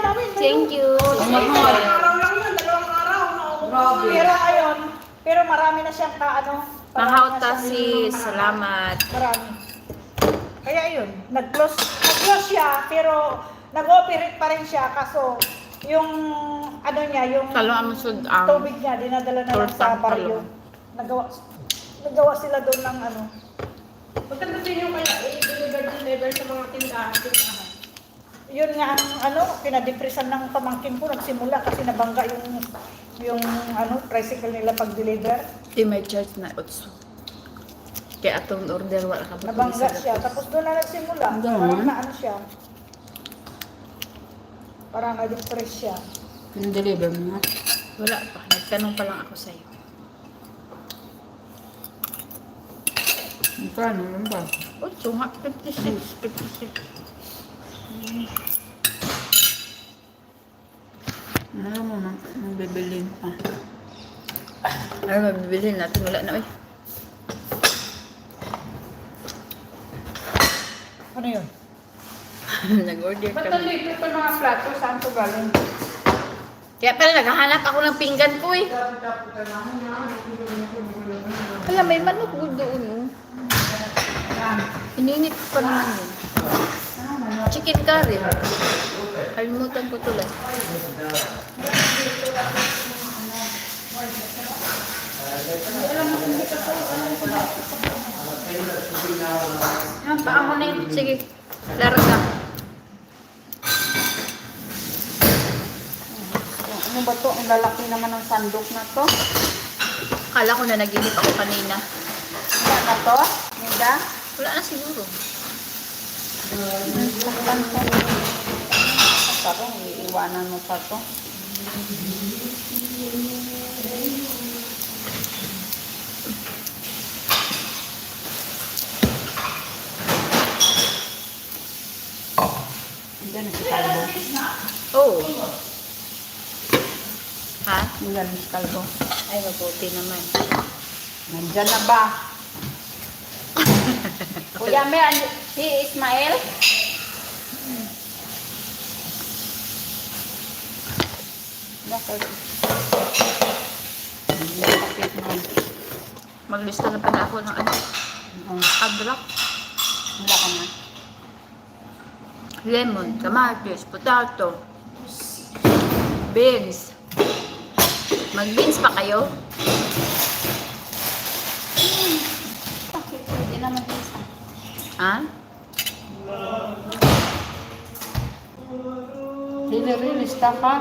namin. Thank you. Araw lang yun, 2 araw. Grabe. Pero ayun, pero marami na siyang Mahauta sis. Salamat. Marami. Kaya yun, nag-close siya, pero nag-operate pa rin siya, kaso yung ano niya, yung Talo ang sud ang tubig niya, dinadala na lang sa tortang baryo. Nagawa sila doon ng ano. Maganda din yung kaya i-deliver sa mga tindahan. Yun nga ang ano, pinadepresan ng pamangkin ko, nagsimula kasi nabangga yung ano, tricycle nila pag-deliver. di may charge na utso. Kaya atong order wala ka ba? Nabangga siya, tapos doon na nagsimula. Ang Parang dami. na ano siya. Parang na-depress siya. Yung-deliver mo na. Wala pa. Nagtanong pa lang ako sa'yo. Magkano lang ba? Utso nga. 56. 56. Ano mo na, mabibilin pa. Ano mabibilhin natin? Wala na eh. Ano yun? Nag-order Ba't kami. nandito pa mga plato? Saan to galing? Kaya pala naghahanap ako ng pinggan ko eh. Wala, may manok doon oh. Ininit ko pa naman yun. Chicken curry. Kalimutan ko tuloy. Ang paa mo na yun. Sige, larga. Ano ba to? Ang lalaki naman ng sandok na to. Kala ko na naginip ako kanina. Wala na to? Nida? Wala na siguro. Saktan to. Parang iiwanan mo pa to. Diyan si Kalbo. Oo. Ha? Diyan si Kalbo. Ay, mabuti naman. Nandyan na ba? Kuya Mer, si Ismael? Bakit? Bakit naman? Maglista na pala ako ng ano. Adrak, Wala ka na. lemon, kamatis, potato, beans. Mag-beans pa kayo? Bakit? Hindi naman isa. Ha? Dinilista ka?